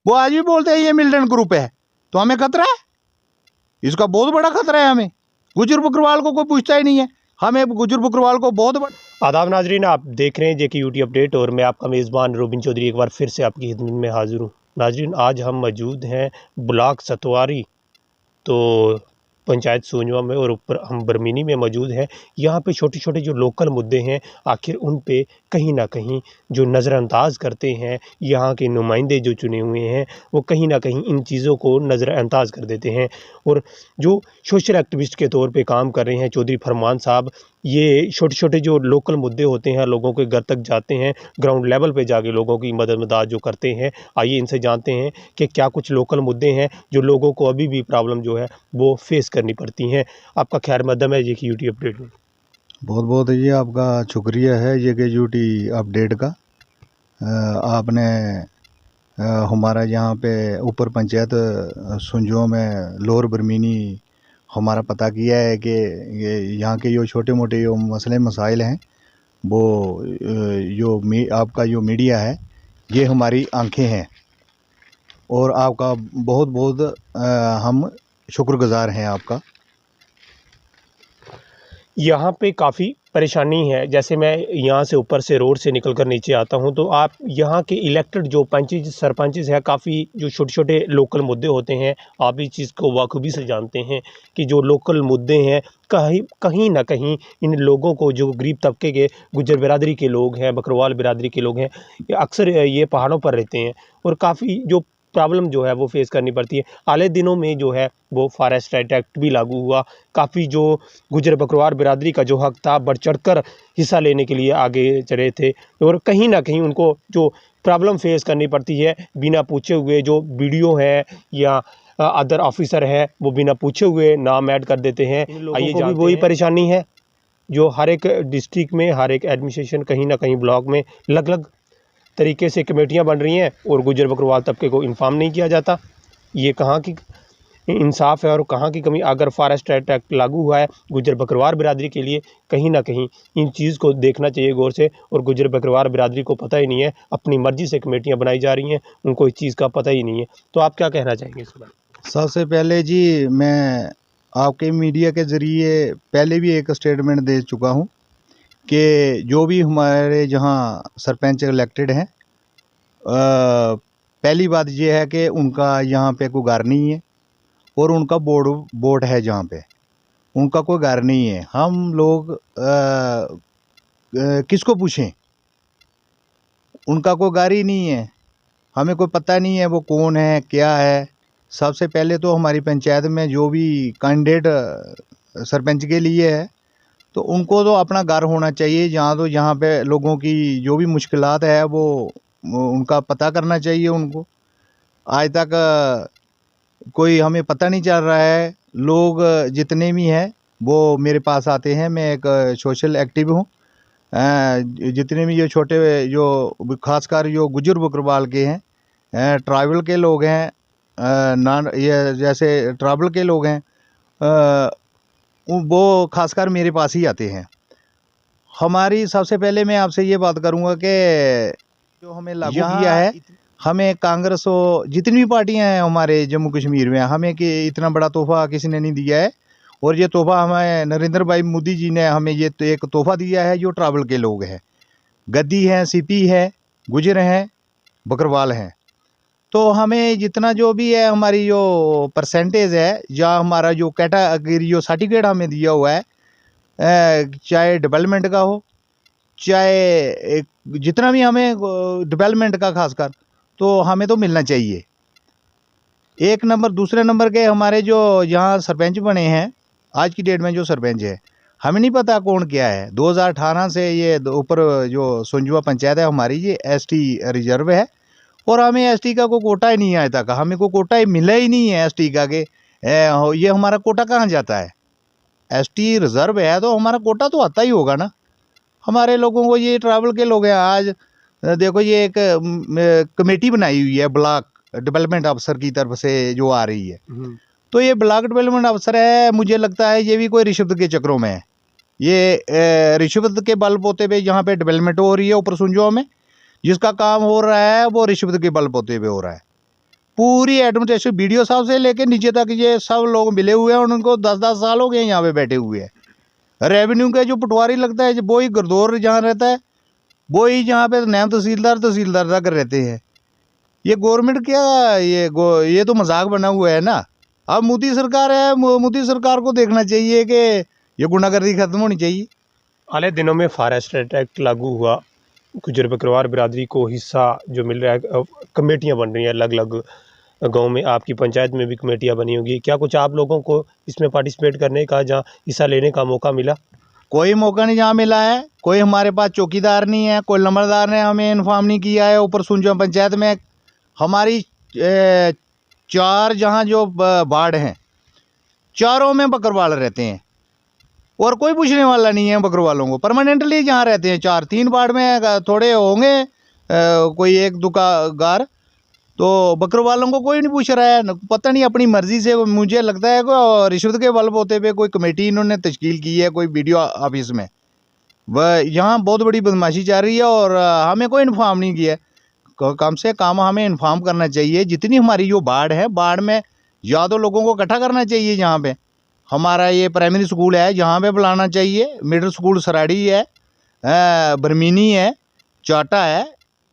वो आज भी बोलते हैं ये मिलिटेंट ग्रुप है। तो हमें खतरा है, इसका बहुत बड़ा खतरा है हमें। गुजर बकरवाल को कोई पूछता ही नहीं है, हमें गुजर बकरवाल को बहुत बड़ा। आदाब नाजरीन, आप देख रहे हैं जेके यूटी अपडेट और मैं आपका मेज़बान रोबिन चौधरी एक बार फिर से आपकी खिदमत में हाजिर हूँ। नाजरीन, आज हम मौजूद हैं ब्लॉक सतवारी तो पंचायत सोजवा में, और ऊपर हम बरमीनी में मौजूद हैं। यहाँ पे छोटे छोटे जो लोकल मुद्दे हैं, आखिर उन पे कहीं ना कहीं जो नज़रअंदाज करते हैं यहाँ के नुमाइंदे जो चुने हुए हैं, वो कहीं ना कहीं इन चीज़ों को नज़रअंदाज कर देते हैं। और जो सोशल एक्टिविस्ट के तौर पे काम कर रहे हैं चौधरी फरमान साहब, ये छोटे छोटे जो लोकल मुद्दे होते हैं लोगों के घर तक जाते हैं, ग्राउंड लेवल पे जाके लोगों की मदद जो करते हैं। आइए इनसे जानते हैं कि क्या कुछ लोकल मुद्दे हैं जो लोगों को अभी भी प्रॉब्लम जो है वो फेस करनी पड़ती हैं। आपका खैर मकदम है ये कि यूटी अपडेट में। बहुत बहुत ये आपका शुक्रिया है ये कि यूटी अपडेट का। आपने हमारा यहाँ पे ऊपर पंचायत सुंजो में लोअर बरमीनी हमारा पता किया है कि यहाँ के जो छोटे मोटे जो मसले मसाइल हैं वो आपका जो मीडिया है ये हमारी आंखें हैं, और आपका बहुत बहुत हम शुक्रगुजार हैं आपका। यहाँ पे काफ़ी परेशानी है। जैसे मैं यहाँ से ऊपर से रोड से निकल कर नीचे आता हूँ तो आप यहाँ के इलेक्टेड जो पंचेज सरपंचेस हैं, काफ़ी जो छोटे छोटे लोकल मुद्दे होते हैं, आप इस चीज़ को बाखूबी से जानते हैं कि जो लोकल मुद्दे हैं कहीं कहीं ना कहीं इन लोगों को, जो गरीब तबके के गुज्जर बिरादरी के लोग हैं, बकरवाल बिरादरी के लोग हैं, अक्सर ये पहाड़ों पर रहते हैं और काफ़ी जो प्रॉब्लम जो है वो फेस करनी पड़ती है। हाल दिनों में जो है वो फॉरेस्ट राइट एक्ट भी लागू हुआ। काफ़ी जो गुजर बकरवाल बिरादरी का जो हक था बढ़ चढ़ कर हिस्सा लेने के लिए आगे चढ़े थे, और कहीं ना कहीं उनको जो प्रॉब्लम फेस करनी पड़ती है बिना पूछे हुए, जो वीडियो है या अदर ऑफिसर है वो बिना पूछे हुए नाम ऐड कर देते हैं। आइए भी वही परेशानी है जो हर एक डिस्ट्रिक्ट में, हर एक एडमिनिस्ट्रेशन, कहीं ना कहीं ब्लॉक में अलग अलग तरीके से कमेटियां बन रही हैं और गुजर बकरवाल तबके को इन्फॉर्म नहीं किया जाता। ये कहाँ की इंसाफ है और कहाँ की कमी। अगर फॉरेस्ट राइट एक्ट लागू हुआ है गुजर बकरवाल बिरादरी के लिए, कहीं ना कहीं इन चीज़ को देखना चाहिए गौर से। और गुजर बकरवाल बिरादरी को पता ही नहीं है, अपनी मर्जी से कमेटियां बनाई जा रही हैं, उनको इस चीज़ का पता ही नहीं है। तो आप क्या कहना चाहेंगे इस बार? सबसे पहले जी, मैं आपके मीडिया के ज़रिए पहले भी एक स्टेटमेंट दे चुका हूँ कि जो भी हमारे जहाँ सरपंच इलेक्टेड हैं, पहली बात ये है कि उनका यहाँ पे कोई घर नहीं है, और उनका बोर्ड है जहाँ पे, उनका कोई घर नहीं है। हम लोग किसको पूछें, उनका कोई घर ही नहीं है, हमें कोई पता नहीं है वो कौन है क्या है। सबसे पहले तो हमारी पंचायत में जो भी कैंडिडेट सरपंच के लिए है तो उनको तो अपना घर होना चाहिए, जहाँ पे लोगों की जो भी मुश्किलात है वो उनका पता करना चाहिए उनको। आज तक कोई हमें पता नहीं चल रहा है। लोग जितने भी हैं वो मेरे पास आते हैं, मैं एक सोशल एक्टिव हूँ। जितने भी जो छोटे जो खासकर जो गुजर बकरवाल के हैं, ट्राइबल के लोग हैं, नॉन ये जैसे ट्राइबल के लोग हैं, वो खासकर मेरे पास ही आते हैं। हमारी सबसे पहले मैं आपसे ये बात करूँगा कि जो हमें लागू किया है, हमें कांग्रेस और जितनी भी पार्टियां हैं हमारे जम्मू कश्मीर में, हमें कि इतना बड़ा तोहफा किसी ने नहीं दिया है। और ये तोहफा हमें नरेंद्र भाई मोदी जी ने हमें ये तो एक तोहफा दिया है। जो ट्राइबल के लोग हैं, गद्दी हैं, सीपी है, गुजर हैं, बकरवाल हैं, तो हमें जितना जो भी है हमारी जो परसेंटेज है या हमारा जो कैटेगरी जो सर्टिफिकेट हमें दिया हुआ है, चाहे डेवलपमेंट का हो, चाहे जितना भी हमें डेवलपमेंट का खासकर, तो हमें तो मिलना चाहिए। एक नंबर। दूसरे नंबर के हमारे जो यहाँ सरपंच बने हैं आज की डेट में, जो सरपंच है हमें नहीं पता कौन क्या है। 2018 से ये ऊपर जो सुंजवा पंचायत है हमारी, ये एसटी रिजर्व है, और हमें एसटी का कोई कोटा ही नहीं आया तक, हमें कोई कोटा ही मिला ही नहीं है एसटी का। के ये हमारा कोटा कहाँ जाता है? एसटी रिजर्व है तो हमारा कोटा तो आता ही होगा ना हमारे लोगों को। ये ट्राइबल के लोग हैं। आज देखो ये एक कमेटी बनाई हुई है ब्लॉक डेवलपमेंट अफसर की तरफ से जो आ रही है, तो ये ब्लॉक डेवलपमेंट अफसर है, मुझे लगता है ये भी कोई रिश्वत के चक्रों में है। ये रिश्वत के बल पोते पे जहाँ पे डेवलपमेंट हो रही है ऊपर सुंजो में, जिसका काम हो रहा है वो रिश्वत के बल पोते पे हो रहा है। पूरी एडमिनिस्ट्रेशन BDO साहब से लेके नीचे तक ये सब लोग मिले हुए हैं, उनको 10-10 साल हो गए यहाँ पे बैठे हुए हैं। रेवेन्यू का जो पटवारी लगता है वो ही गरदौर जहाँ रहता है, वो ही जहाँ पे नायब तहसीलदार तक रहते हैं। ये गवर्नमेंट क्या, ये तो मजाक बना हुआ है ना। अब मोदी सरकार है, मोदी सरकार को देखना चाहिए कि ये गुंडागर्दी खत्म होनी चाहिए। हाल ही दिनों में फॉरेस्ट एक्ट लागू हुआ, गुजर बकरवाल बिरादरी को हिस्सा जो मिल रहा है, कमेटियां बन रही हैं अलग अलग गांव में, आपकी पंचायत में भी कमेटियां बनी होंगी, क्या कुछ आप लोगों को इसमें पार्टिसिपेट करने का, जहां हिस्सा लेने का मौका मिला? कोई मौका नहीं जहाँ मिला है, कोई हमारे पास चौकीदार नहीं है, कोई नंबरदार ने हमें इन्फॉर्म नहीं किया है। ऊपर सुंजवा पंचायत में हमारी 4 जहाँ जो वार्ड हैं, चारों में बकरवाल रहते हैं और कोई पूछने वाला नहीं है बकरवालों को। परमानेंटली जहाँ रहते हैं 3 वार्ड में थोड़े होंगे कोई एक दुकानदार, तो बकरवालों को कोई नहीं पूछ रहा है। पता नहीं अपनी मर्जी से, मुझे लगता है कोई रिश्वत के बल होते पे कोई कमेटी इन्होंने तश्कील की है कोई BDO ऑफिस में। वह यहाँ बहुत बड़ी बदमाशी चल रही है और हमें कोई इन्फॉर्म नहीं किया। कम से कम हमें इन्फॉर्म करना चाहिए। जितनी हमारी जो वार्ड है, वार्ड में ज़्यादा लोगों को इकट्ठा करना चाहिए। जहाँ पे हमारा ये प्राइमरी स्कूल है, जहाँ पे बुलाना चाहिए। मिडिल स्कूल सराड़ी है, बरमीनी है, चाटा है,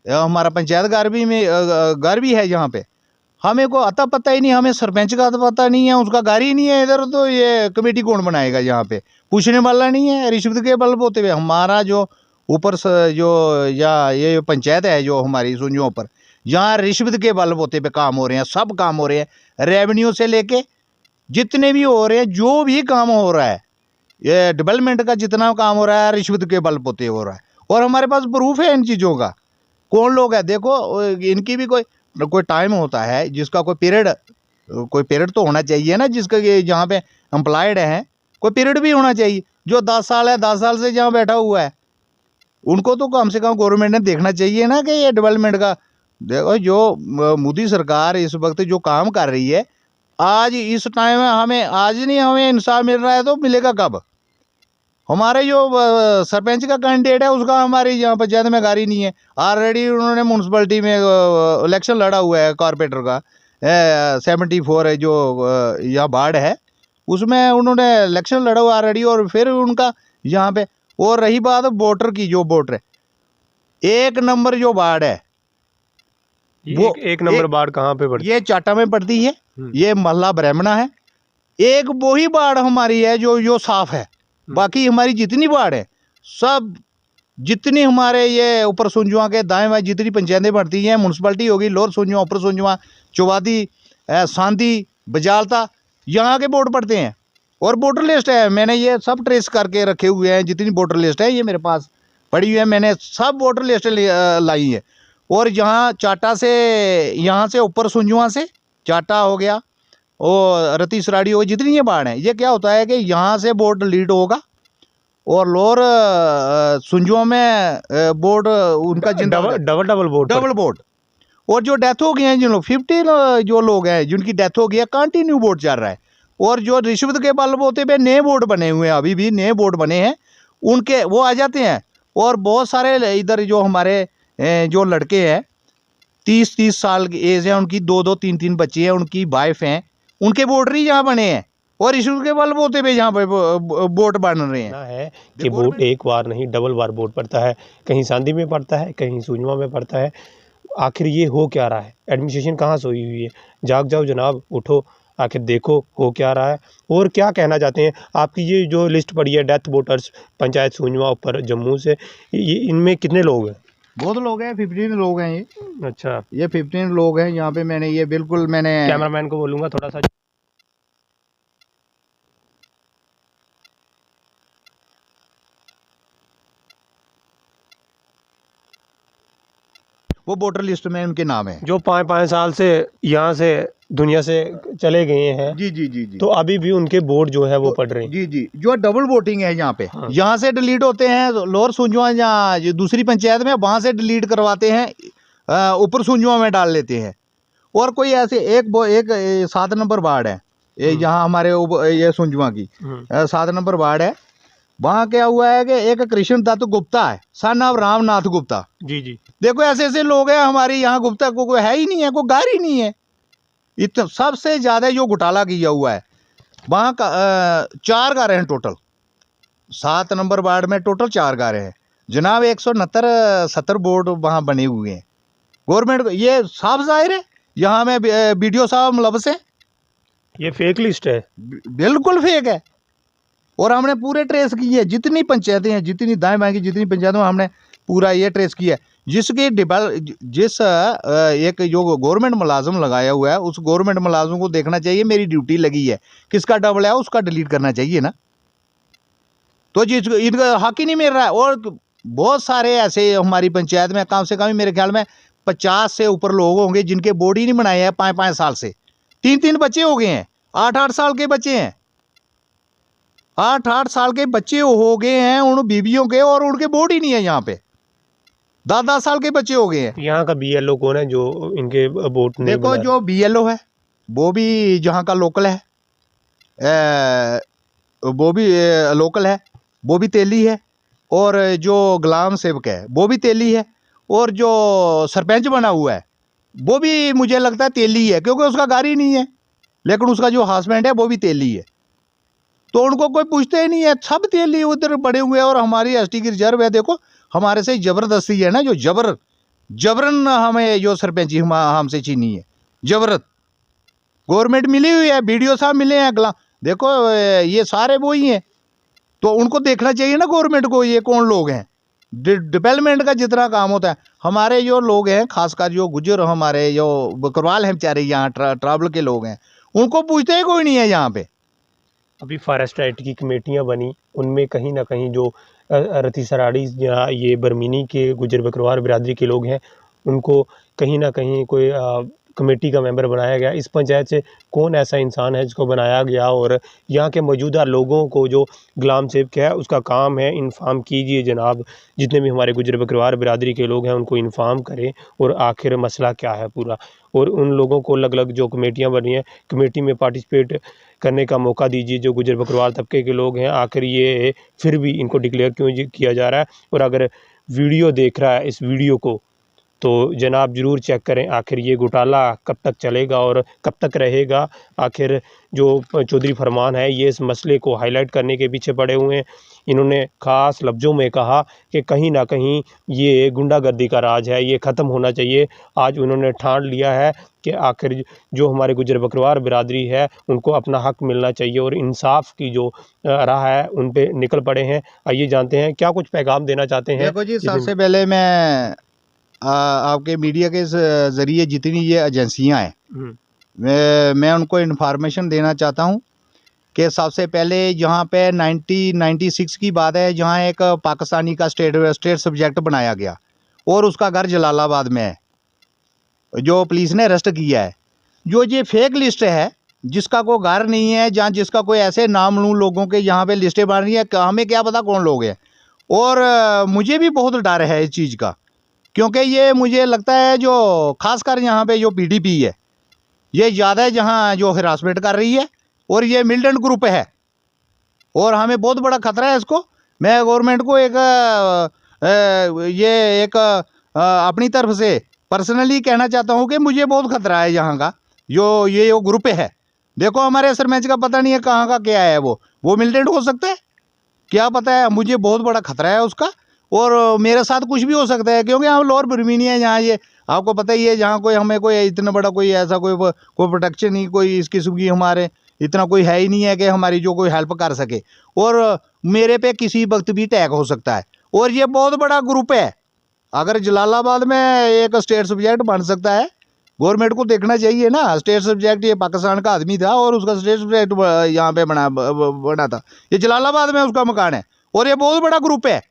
हमारा पंचायत घर भी है। जहाँ पे हमें को अता पता ही नहीं, हमें सरपंच का अता पता नहीं है, उसका घर ही नहीं है इधर, तो ये कमेटी कौन बनाएगा? यहाँ पे पूछने वाला नहीं है। रिश्वत के बल होते हुए हमारा जो ऊपर जो या ये पंचायत है जो हमारी सुंजों पर, यहाँ रिश्वत के बल होते पे काम हो रहे हैं, सब काम हो रहे हैं। रेवेन्यू से लेके जितने भी हो रहे हैं, जो भी काम हो रहा है, ये डेवलपमेंट का जितना काम हो रहा है, रिश्वत के बल पोते हो रहा है। और हमारे पास प्रूफ है इन चीज़ों का। कौन लोग है, देखो इनकी भी कोई टाइम होता है, जिसका कोई पीरियड तो होना चाहिए ना, जिसका ये जहाँ पे एम्प्लॉयड है कोई पीरियड भी होना चाहिए। जो 10 साल है, 10 साल से जहाँ बैठा हुआ है, उनको तो कम से कम गवर्नमेंट ने देखना चाहिए ना कि ये डेवलपमेंट का। देखो जो मोदी सरकार इस वक्त जो काम कर रही है, आज इस टाइम में आज नहीं हमें इंसाफ मिल रहा है तो मिलेगा कब? हमारे जो सरपंच का कैंडिडेट है, उसका हमारी यहाँ पंचायत में गाड़ी नहीं है। ऑलरेडी उन्होंने म्यूनसिपलिटी में इलेक्शन लड़ा हुआ है कॉरपोरेटर का, 74 है जो यहाँ वार्ड है, उसमें उन्होंने इलेक्शन लड़ा हुआ ऑलरेडी। और फिर उनका यहाँ पे, और रही बात वोटर की, जो वोटर है 1 नंबर जो वार्ड है, वो एक नंबर वार्ड कहाँ पे पड़ती है? ये चाटा में पड़ती है, ये महला ब्राह्मणा है। एक वही वार्ड हमारी है जो साफ है। बाकी हमारी जितनी वार्ड है, सब जितनी हमारे ये ऊपर सुंजवा के दाएं बाएं जितनी पंचायतें पड़ती हैं, म्यूनसिपलिटी होगी, लोअर सुंजवा, ऊपर सुंजवा, चौवादी, सांदी, बजालता, यहाँ के बोर्ड पड़ते हैं। और वोटर लिस्ट है, मैंने ये सब ट्रेस करके रखे हुए हैं। जितनी वोटर लिस्ट है ये मेरे पास पड़ी हुई है, मैंने सब वोटर लिस्ट लाई है। और जहाँ चाटा से, यहाँ से ऊपर सुंजवा से चाटा हो गया और रती सराड़ी हो गई, जितनी ये बाढ़ है, ये क्या होता है कि यहाँ से वोट लीड होगा और लोअर सुंजवा में वोट उनका डबल वोट। और जो डेथ हो गई है, जिन लोग 50 जो लोग हैं जिनकी डेथ हो गई है, कंटिन्यू वोट चल रहा है। और जो रिश्वत के बल होते पे नए वोट बने हुए हैं, अभी भी नए वोट बने हैं, उनके वो आ जाते हैं। और बहुत सारे इधर जो हमारे जो लड़के हैं 30-30 साल की एज है उनकी, 2-2 3-3 बच्चे हैं, उनकी वाइफ हैं, उनके वोटर ही यहाँ बने हैं। और रिश्वत के बल होते पे यहाँ पे वोट बन रहे हैं। है कि वोट एक बार नहीं डबल बार वोट पड़ता है, कहीं सांदी में पड़ता है, कहीं सुंजवा में पड़ता है। आखिर ये हो क्या रहा है? एडमिनिस्ट्रेशन कहाँ सोई हुई है? जाग जाओ जनाब, उठो, आखिर देखो हो क्या रहा है। और क्या कहना चाहते हैं? आपकी ये जो लिस्ट पड़ी है डेथ वोटर्स पंचायत सुंजवा ऊपर जम्मू से, ये इनमें कितने लोग हैं? बहुत लोग हैं, 15 लोग हैं ये। अच्छा, ये 15 लोग हैं यहाँ पे। मैंने ये बिल्कुल, मैंने कैमरामैन को बोलूँगा थोड़ा सा। वो वोटर लिस्ट में उनके नाम है, जो 5-5 साल से यहाँ से दुनिया से चले गए हैं। जी। तो अभी भी उनके वोट जो है वो पड़ रहे हैं। जी। जो डबल वोटिंग है यहाँ पे, हाँ। यहाँ से डिलीट होते हैं लोअर सुंजवा, या दूसरी पंचायत में, वहाँ से डिलीट करवाते हैं, ऊपर सुंजवा में डाल लेते हैं। और कोई ऐसे एक 7 नंबर वार्ड है, यहाँ हमारे ये सुंजवा की 7 नंबर वार्ड है। वहाँ क्या हुआ है कि एक कृष्ण दत्त गुप्ता है, सन ऑफ रामनाथ गुप्ता। जी। देखो ऐसे ऐसे लोग हैं हमारे यहाँ, गुप्ता को कोई है ही नहीं है, कोई घर ही नहीं है। इतना सबसे ज़्यादा जो घोटाला किया हुआ है वहाँ का 4 गारे हैं टोटल। 7 नंबर वार्ड में टोटल 4 गारे हैं जनाब। 169-70 बोर्ड वहाँ बने हुए हैं गवर्नमेंट। ये साफ जाहिर है यहाँ में BDO साहब मुलव्वस हैं। ये फेक लिस्ट है, बिल्कुल फेक है। और हमने पूरे ट्रेस किए, जितनी पंचायतें हैं, जितनी दाएं बाएं की जितनी पंचायतों हमने पूरा ये ट्रेस किया है। जिसकी जिस एक जो गवर्नमेंट मुलाजिम लगाया हुआ है, उस गवर्नमेंट मुलाजिम को देखना चाहिए मेरी ड्यूटी लगी है, किसका डबल है उसका डिलीट करना चाहिए ना। तो जिस इनका हक ही नहीं मिल रहा है। और बहुत सारे ऐसे हमारी पंचायत में कम से कम मेरे ख्याल में 50 से ऊपर लोग होंगे जिनके बोर्ड ही नहीं बनाए हैं 5-5 साल से। 3-3 बच्चे हो गए हैं, 8-8 साल के बच्चे हैं, 8-8 साल के बच्चे हो गए हैं उन बीबियों के, और उनके बोर्ड ही नहीं है यहाँ पे। 10-10 साल के बच्चे हो गए हैं। यहाँ का BLO कौन है जो इनके वोट नहीं देखो जो BLO है वो भी जहाँ का लोकल है, वो भी लोकल है, वो भी तेली है। और जो गुलाम सेवक है वो भी तेली है। और जो सरपंच बना हुआ है वो भी मुझे लगता है तेली है, क्योंकि उसका गाड़ी नहीं है, लेकिन उसका जो हस्बैंड है वो भी तेली है। तो उनको कोई पूछते ही नहीं है, सब तेली उधर बड़े हुए हैं। और हमारी ST की रिजर्व है, देखो हमारे से जबरदस्ती है ना, जो जबरन हमें जो सरपंची हमसे छीनी है, जबरत। गवर्नमेंट मिली हुई है, BDO साहब मिले हैं, देखो ये सारे वो ही हैं। तो उनको देखना चाहिए ना गवर्नमेंट को, ये कौन लोग हैं। डेवलपमेंट का जितना काम होता है, हमारे जो लोग हैं खासकर जो गुजर हमारे जो बकरवाल हैं बेचारे, यहाँ ट्राइबल के लोग हैं, उनको पूछते ही कोई नहीं है यहाँ पे। अभी फॉरेस्ट राइट की कमेटियाँ बनी, उनमें कहीं ना कहीं जो रती सराड़ी या ये बरमीनी के गुजर बकरवाल बिरादरी के लोग हैं, उनको कहीं ना कहीं कोई कमेटी का मेंबर बनाया गया। इस पंचायत से कौन ऐसा इंसान है जिसको बनाया गया, और यहाँ के मौजूदा लोगों को जो गुलाम सेवक है उसका काम है इन्फॉर्म कीजिए जनाब, जितने भी हमारे गुजर बकरवाल बिरादरी के लोग हैं उनको इन्फॉर्म करें और आखिर मसला क्या है पूरा। और उन लोगों को अलग अलग जो कमेटियाँ बनी हैं, कमेटी में पार्टिसिपेट करने का मौका दीजिए जो गुजर बकरवाल तबके के लोग हैं। आखिर ये फिर भी इनको डिक्लेयर क्यों किया जा रहा है। और अगर वीडियो देख रहा है इस वीडियो को, तो जनाब ज़रूर चेक करें आखिर ये घोटाला कब तक चलेगा और कब तक रहेगा। आखिर जो चौधरी फरमान है ये इस मसले को हाईलाइट करने के पीछे पड़े हुए हैं। इन्होंने ख़ास लफ्ज़ों में कहा कि कहीं ना कहीं ये गुंडागर्दी का राज है, ये ख़त्म होना चाहिए। आज उन्होंने ठान लिया है कि आखिर जो हमारे गुजर बकरवाल बिरादरी है उनको अपना हक मिलना चाहिए और इंसाफ की जो राह है उन पे निकल पड़े हैं। आइए जानते हैं क्या कुछ पैगाम देना चाहते हैं। देखो जी, सबसे पहले मैं आपके मीडिया के ज़रिए जितनी ये एजेंसियां हैं, मैं उनको इन्फॉर्मेशन देना चाहता हूं कि सबसे पहले जहां पे 1996 की बात है, जहां एक पाकिस्तानी का स्टेट सब्जेक्ट बनाया गया और उसका घर जलालाबाद में है, जो पुलिस ने अरेस्ट किया है। जो ये फेक लिस्ट है, जिसका कोई घर नहीं है, जहाँ जिसका कोई ऐसे नामलूम लोगों के यहाँ पे लिस्टें बन रही है, हमें क्या पता कौन लोग हैं। और मुझे भी बहुत डर है इस चीज़ का, क्योंकि ये मुझे लगता है जो खासकर यहाँ पे जो PDP है ये ज़्यादा है जहाँ जो हिरासमेंट कर रही है, और ये मिलिटेंट ग्रुप है और हमें बहुत बड़ा खतरा है इसको। मैं गवर्नमेंट को अपनी तरफ से पर्सनली कहना चाहता हूँ कि मुझे बहुत खतरा है यहाँ का जो ग्रुप है। देखो हमारे सरपंच का पता नहीं है कहाँ का क्या है, वो मिलिटेंट हो सकता है, क्या पता है। मुझे बहुत बड़ा खतरा है उसका, और मेरे साथ कुछ भी हो सकता है, क्योंकि हम लोअर बरमीनी है जहाँ, ये आपको पता ही है, जहाँ कोई हमें कोई इतना बड़ा कोई ऐसा कोई प्रोटेक्शन ही कोई इस किस्म की हमारे इतना कोई है ही नहीं है कि हमारी जो कोई हेल्प कर सके। और मेरे पे किसी वक्त भी अटैक हो सकता है, और ये बहुत बड़ा ग्रुप है। अगर जलालाबाद में एक स्टेट सब्जेक्ट बन सकता है, गवर्नमेंट को देखना चाहिए ना। स्टेट सब्जेक्ट ये पाकिस्तान का आदमी था और उसका स्टेट सब्जेक्ट यहाँ पे बना था, ये जलालाबाद में उसका मकान है, और ये बहुत बड़ा ग्रुप है।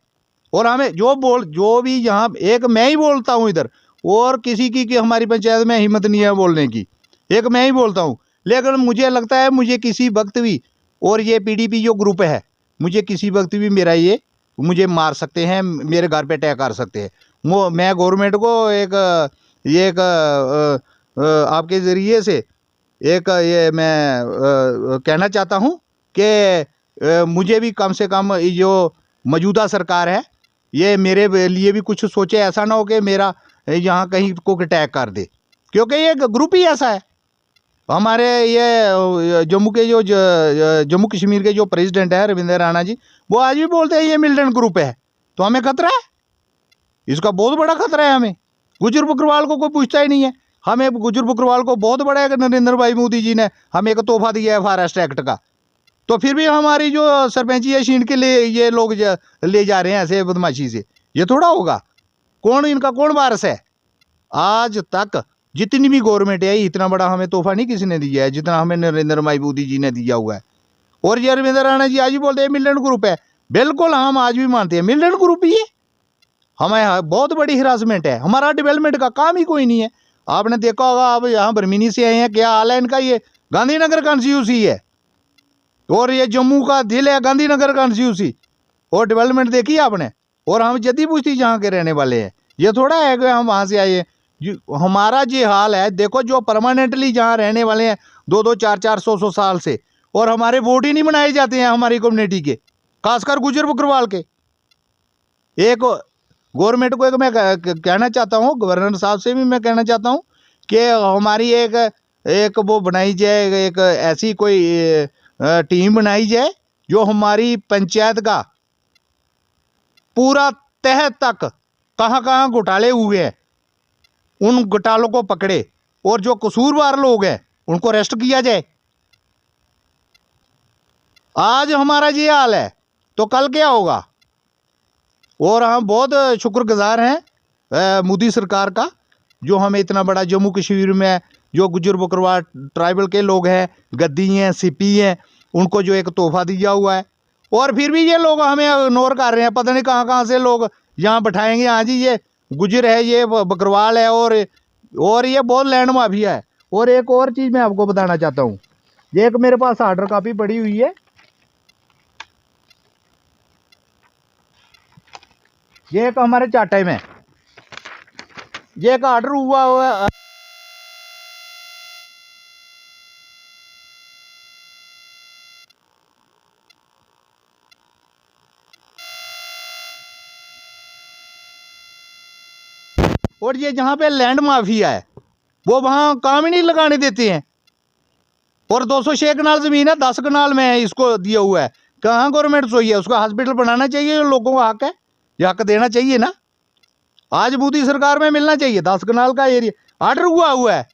और हमें जो भी यहाँ एक मैं ही बोलता हूँ इधर, और किसी की हमारी पंचायत में हिम्मत नहीं है बोलने की, एक मैं ही बोलता हूँ। लेकिन मुझे लगता है मुझे किसी वक्त भी, और ये PDP जो ग्रुप है, मुझे किसी वक्त भी मुझे मार सकते हैं, मेरे घर पे अटैक कर सकते हैं। मैं गवर्नमेंट को आपके ज़रिए से ये मैं कहना चाहता हूँ कि मुझे भी कम से कम जो मौजूदा सरकार है ये मेरे लिए भी कुछ सोचे, ऐसा ना हो कि मेरा यहाँ कहीं को अटैक कर दे, क्योंकि ये ग्रुप ही ऐसा है। हमारे ये जम्मू के जो जम्मू कश्मीर के जो प्रेसिडेंट है रविंद्र राणा जी, वो आज भी बोलते हैं ये मिलिटेंट ग्रुप है। तो हमें खतरा है, इसका बहुत बड़ा खतरा है हमें। गुज्जर बकरवाल को कोई पूछता ही नहीं है। हमें गुज्जर बकरवाल को बहुत बड़ा है, नरेंद्र भाई मोदी जी ने हमें एक तोहफा दिया है फॉरेस्ट एक्ट का, तो फिर भी हमारी जो सरपंची है छीन के लिए ये लोग ले जा रहे हैं ऐसे बदमाशी से। ये थोड़ा होगा। कौन इनका कौन वारस है? आज तक जितनी भी गवर्नमेंट है, इतना बड़ा हमें तोहफा नहीं किसी ने दिया है जितना हमें नरेंद्र भाई मोदी जी ने दिया हुआ है। और ये रविंद्र राणा जी आज भी बोलते हैं मिलिटेंट ग्रुप है। बिल्कुल हम आज भी मानते हैं मिलिटेंट ग्रुप ही है। हमें बहुत बड़ी हिरासमेंट है, हमारा डेवलपमेंट का काम ही कोई नहीं है। आपने देखा होगा, आप यहाँ बर्मिनी से आए हैं, क्या हाल है इनका? ये गांधीनगर कॉन्स्टिट्यूंसी है और ये जम्मू का दिल है गांधीनगर कॉन्स्टिट्यूंसी, और डेवलपमेंट देखी आपने। और हम जद्दी पुश्ती जहाँ के रहने वाले हैं, ये थोड़ा है कि हम वहाँ से आए हैं। हमारा ये हाल है, देखो जो परमानेंटली जहाँ रहने वाले हैं 2-2, 4-4, 100-100 साल से, और हमारे वोट ही नहीं बनाए जाते हैं हमारी कम्युनिटी के, खासकर गुज्जर बकरवाल के। एक गवर्नमेंट को एक मैं कहना चाहता हूँ, गवर्नर साहब से भी मैं कहना चाहता हूँ कि हमारी एक वो बनाई जाए, एक ऐसी कोई टीम बनाई जाए जो हमारी पंचायत का पूरा तह तक कहाँ कहाँ घोटाले हुए हैं उन घोटालों को पकड़े, और जो कसूरवार लोग हैं उनको अरेस्ट किया जाए। आज हमारा ये हाल है तो कल क्या होगा? और हम बहुत शुक्रगुजार हैं मोदी सरकार का, जो हमें इतना बड़ा जम्मू कश्मीर में जो गुज्जर बकरवाल ट्राइबल के लोग हैं, गद्दी हैं, सिपी हैं, उनको जो एक तोहफा दिया हुआ है। और फिर भी ये लोग हमें इग्नोर कर रहे हैं। पता नहीं कहाँ कहाँ से लोग यहाँ बैठाएंगे, हाँ जी ये गुज्जर है, ये बकरवाल है, और ये बहुत लैंड माफिया है। और एक और चीज़ मैं आपको बताना चाहता हूँ, ये एक मेरे पास ऑर्डर कॉपी पड़ी हुई है, ये एक हमारे चाटे में ये एक ऑर्डर हुआ है। और ये जहाँ पे लैंड माफिया है वो वहाँ काम ही नहीं लगाने देते हैं। और 206 कनाल ज़मीन है, 10 कनाल में है, इसको दिया हुआ है। कहाँ गवर्नमेंट सोई है? उसका हॉस्पिटल बनाना चाहिए, लोगों को हक है, ये हक देना चाहिए ना। आज मोदी सरकार में मिलना चाहिए। 10 कनाल का एरिया ऑर्डर हुआ है,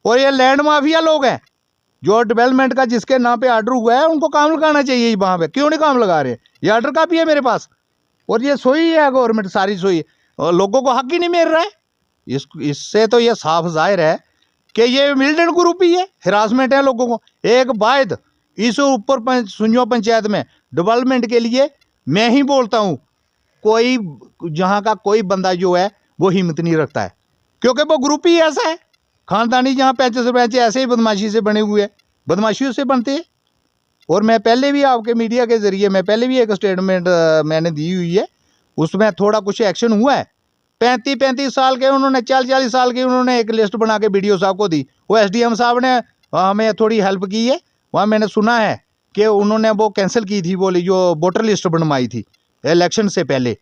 और ये लैंड माफिया लोग हैं जो डेवलपमेंट का जिसके नाम पे ऑर्डर हुआ है, उनको काम लगाना चाहिए। वहाँ पे क्यों नहीं काम लगा रहे? ये ऑर्डर कापी है मेरे पास, और ये सोई है गवर्नमेंट, सारी सोई है, और लोगों को हक ही नहीं मिल रहा है। इससे तो ये साफ जाहिर है कि ये मिलिटेंट ग्रुप ही है, हिरासमेंट है लोगों को। एक बात इस ऊपर सुनियो पंचायत में डेवलपमेंट के लिए मैं ही बोलता हूँ, कोई जहाँ का कोई बंदा जो है वो हिम्मत नहीं रखता है, क्योंकि वो ग्रुप ही ऐसा है। खानदानी जहाँ पैंच सरपंच ऐसे ही बदमाशी से बने हुए हैं, बदमाशियों से बनते हैं। और मैं पहले भी आपके मीडिया के ज़रिए मैं पहले भी एक स्टेटमेंट मैंने दी हुई है, उसमें थोड़ा कुछ एक्शन हुआ है। 35-35 साल के उन्होंने, 40-40 साल की उन्होंने एक लिस्ट बना के BDO साहब को दी। वो SDM साहब ने हमें थोड़ी हेल्प की है। वहाँ मैंने सुना है कि उन्होंने वो कैंसिल की थी, बोली जो वोटर लिस्ट बनवाई थी इलेक्शन से पहले।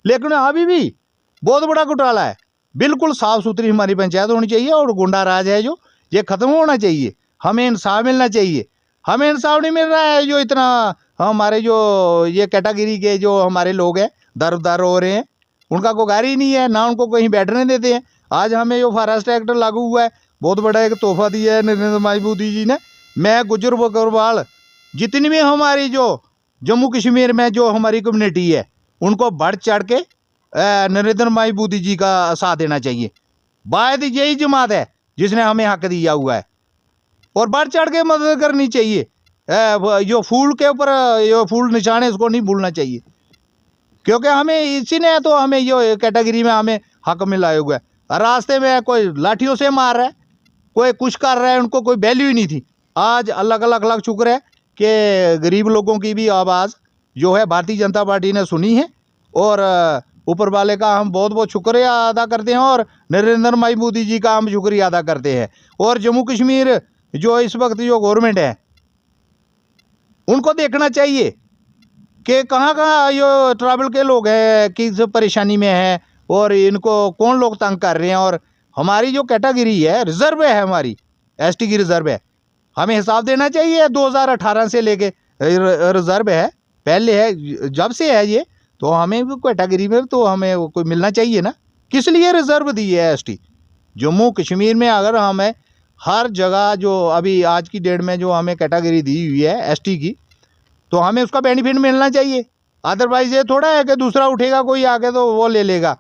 लेकिन अभी भी बहुत बड़ा घोटाला है। बिल्कुल साफ़ सुथरी हमारी पंचायत होनी चाहिए, और गुंडा राज है जो, ये ख़त्म होना चाहिए। हमें इंसाफ मिलना चाहिए। हमें इंसाफ नहीं मिल रहा है। जो इतना हमारे जो ये कैटेगरी के जो हमारे लोग हैं दर हो रहे हैं, उनका कोई घर ही नहीं है, ना उनको कहीं बैठने देते हैं। आज हमें जो फॉरेस्ट एक्ट लागू हुआ है, बहुत बड़ा एक तोहफा दिया है नरेंद्र भाई मोदी जी ने। मैं गुज्जर बकरवाल जितनी भी हमारी जो जम्मू कश्मीर में जो हमारी कम्युनिटी है, उनको बढ़ चढ़ के नरेंद्र भाई मोदी जी का साथ देना चाहिए। बात यही जमात है जिसने हमें हक दिया हुआ है, और बढ़ चढ़ के मदद करनी चाहिए। जो फूल के ऊपर जो फूल निशान है उसको नहीं भूलना चाहिए, क्योंकि हमें इसी ने तो हमें ये कैटेगरी में हमें हक मिला हुआ है। रास्ते में कोई लाठियों से मार रहा है, कोई कुछ कर रहा है, उनको कोई वैल्यू ही नहीं थी। आज अलग अलग शुक्र है कि गरीब लोगों की भी आवाज़ जो है भारतीय जनता पार्टी ने सुनी है, और ऊपर वाले का हम बहुत बहुत शुक्रिया अदा करते हैं, और नरेंद्र भाई मोदी जी का हम शुक्रिया अदा करते हैं। और जम्मू कश्मीर जो इस वक्त जो गवर्नमेंट है, उनको देखना चाहिए कि कहाँ कहाँ ये ट्राइबल के लोग हैं, किस परेशानी में हैं, और इनको कौन लोग तंग कर रहे हैं। और हमारी जो कैटेगरी है रिजर्व है, हमारी ST की रिजर्व है, हमें हिसाब देना चाहिए। 2018 से लेके रिजर्व है, पहले है, जब से है ये, तो हमें भी कैटेगरी में तो हमें कोई मिलना चाहिए ना। किस लिए रिजर्व दी है एसटी? जम्मू कश्मीर में अगर हमें हर जगह जो अभी आज की डेट में जो हमें कैटेगरी दी हुई है एसटी की, तो हमें उसका बेनिफिट मिलना चाहिए। अदरवाइज ये थोड़ा है कि दूसरा उठेगा कोई आके तो वो ले लेगा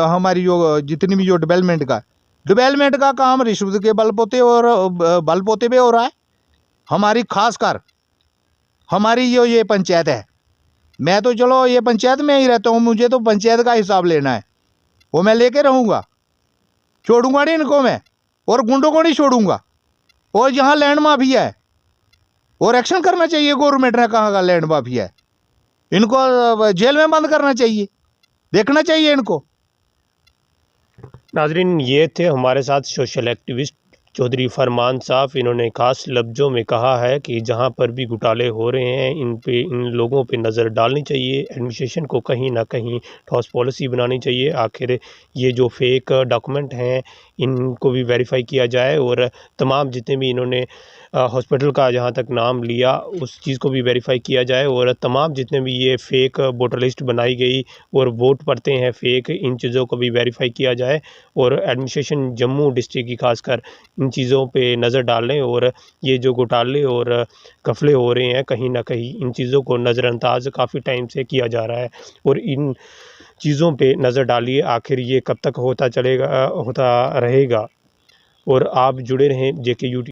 हमारी जो जितनी भी जो डेवलपमेंट का काम रिश्वत के बलपोते और बलपोते पे हो रहा है। हमारी खासकर हमारी जो ये पंचायत है, मैं तो चलो ये पंचायत में ही रहता हूँ, मुझे तो पंचायत का हिसाब लेना है, वो मैं लेके रहूँगा, छोड़ूंगा नहीं इनको मैं, और गुंडों को नहीं छोड़ूंगा। और यहाँ लैंड माफिया है और एक्शन करना चाहिए गवर्नमेंट ने, कहाँ का लैंड माफिया है, इनको जेल में बंद करना चाहिए, देखना चाहिए इनको। नाजरीन, ये थे हमारे साथ सोशल एक्टिविस्ट चौधरी फरमान साहब। इन्होंने खास लफ्ज़ों में कहा है कि जहाँ पर भी घोटाले हो रहे हैं इन लोगों पे नज़र डालनी चाहिए, एडमिनिस्ट्रेशन को कहीं ना कहीं ठोस पॉलिसी बनानी चाहिए। आखिर ये जो फेक डॉक्यूमेंट हैं इनको भी वेरीफाई किया जाए, और तमाम जितने भी इन्होंने हॉस्पिटल का जहाँ तक नाम लिया उस चीज़ को भी वेरीफाई किया जाए, और तमाम जितने भी ये फ़ेक वोटर लिस्ट बनाई गई और वोट पड़ते हैं फ़ेक, इन चीज़ों को भी वेरीफाई किया जाए। और एडमिनिस्ट्रेशन जम्मू डिस्ट्रिक्ट की खासकर इन चीज़ों पे नज़र डालें, और ये जो घोटाले और घपले हो रहे हैं कहीं ना कहीं इन चीज़ों को नज़रअंदाज काफ़ी टाइम से किया जा रहा है, और इन चीज़ों पे नज़र डालिए आखिर ये कब तक होता रहेगा। और आप जुड़े रहें JK यूट्यूब